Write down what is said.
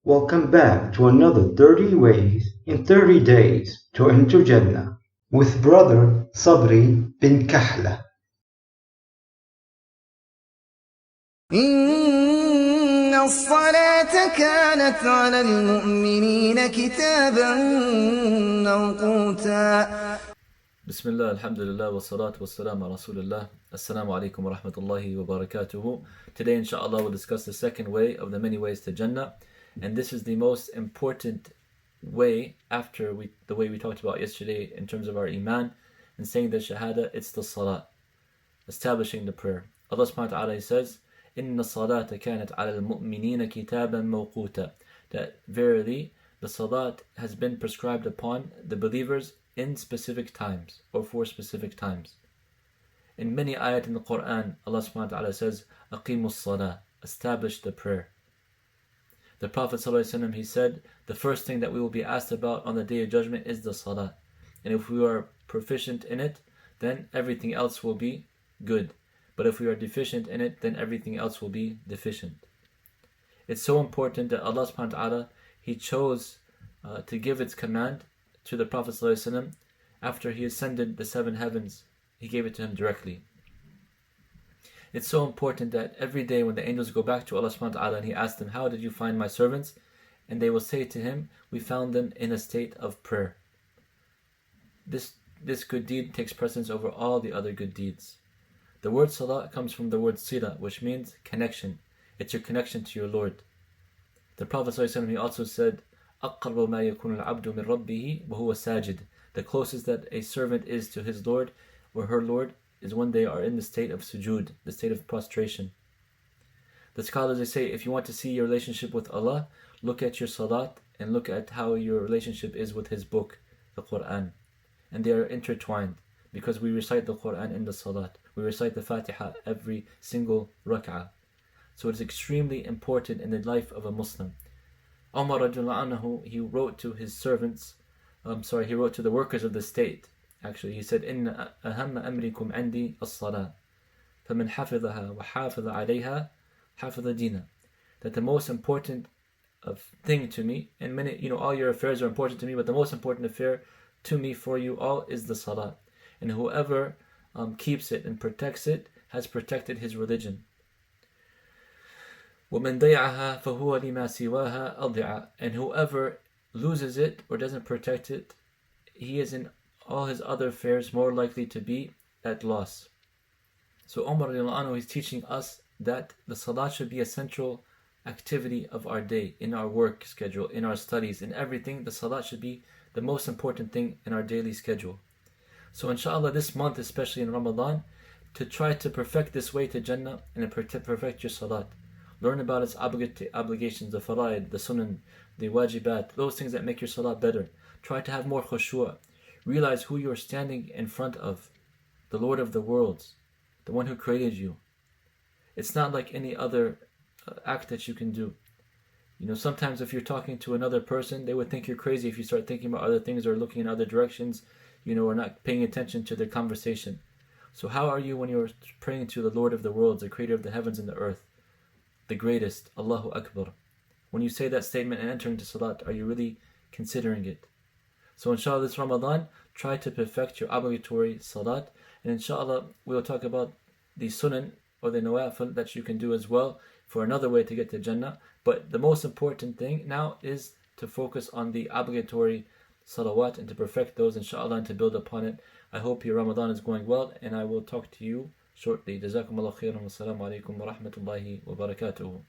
Welcome back to another 30 ways in 30 days to enter Jannah with brother Sabri bin Kahla. إن الصلاة كانت على المؤمنين كتابا موقوتا. Bismillah, alhamdulillah, wa salatu wa salam ala rasulillah. Assalamu alaikum wa rahmatullahi wa barakatuhu. Today, inshallah, we'll discuss the second way of the many ways to Jannah. And this is the most important way after the way we talked about yesterday in terms of our iman and saying the shahada, it's the salat, establishing the prayer. Allah subhanahu wa ta'ala says, إِنَّ الصَّلَاةَ كَانَتْ عَلَى الْمُؤْمِنِينَ كِتَابًا مَوْقُوتًا. That verily the salat has been prescribed upon the believers in specific times or for specific times. In many ayat in the Quran, Allah subhanahu wa ta'ala says, أَقِيمُوا الصَّلَاةَ, establish the prayer. The Prophet ﷺ, he said, the first thing that we will be asked about on the Day of Judgment is the salah. And if we are proficient in it, then everything else will be good. But if we are deficient in it, then everything else will be deficient. It's so important that Allah subhanahu wa ta'ala, he chose to give its command to the Prophet ﷺ after he ascended the seven heavens. He gave it to him directly. It's so important that every day when the angels go back to Allah subhanahu wa ta'ala and he asks them, how did you find my servants? And they will say to him, we found them in a state of prayer. This good deed takes precedence over all the other good deeds. The word salat comes from the word sila, which means connection. It's your connection to your Lord. The Prophet ﷺ, he also said, أَقْرَبُ مَا يَكُونُ الْعَبْدُ مِنْ رَبِّهِ وَهُوَ سَاجِدٌ. The closest that a servant is to his Lord or her Lord is when they are in the state of sujood, the state of prostration. The scholars, they say, if you want to see your relationship with Allah, look at your salat and look at how your relationship is with His book, the Quran. And they are intertwined because we recite the Quran in the salat. We recite the Fatiha every single rak'ah. So it's extremely important in the life of a Muslim. Umar radiallahu anhu, he wrote to his servants, he wrote to the workers of the state. Actually, he said, إِنَّ أَهَمَّ أَمْرِكُمْ عِنْدِي الصَّلَاةِ فَمَنْ حَفِظَهَا وَحَافِظَ عَلَيْهَا حَفِظَ دِينَ. That the most important thing to me, and many, all your affairs are important to me, but the most important affair to me for you all is the salat. And whoever keeps it and protects it has protected his religion. وَمَنْ ضَيْعَهَا فَهُوَ لِمَا سِوَاهَا أَضِعَ. And whoever loses it or doesn't protect it, he is in all his other affairs more likely to be at loss. So Umar radiallahu anhu is teaching us that the salat should be a central activity of our day, in our work schedule, in our studies, in everything. The salat should be the most important thing in our daily schedule. So inshallah this month, especially in Ramadan, to try to perfect this way to Jannah and perfect your salat. Learn about its obligations, the faraid, the sunan, the wajibat, those things that make your salat better. Try to have more khushu'. Realize who you are standing in front of, the Lord of the worlds, the one who created you. It's not like any other act that you can do. Sometimes if you're talking to another person, they would think you're crazy if you start thinking about other things or looking in other directions, or not paying attention to their conversation. So how are you when you're praying to the Lord of the worlds, the creator of the heavens and the earth, the greatest, Allahu Akbar? When you say that statement and enter into salat, are you really considering it? So inshallah this Ramadan, try to perfect your obligatory salat, and inshallah we'll talk about the sunan or the nawafil that you can do as well for another way to get to Jannah. But the most important thing now is to focus on the obligatory salawat and to perfect those inshallah and to build upon it. I hope your Ramadan is going well, and I will talk to you shortly. Jazakumullah khairan wa assalamu alaikum wa rahmatullahi wa barakatuhu.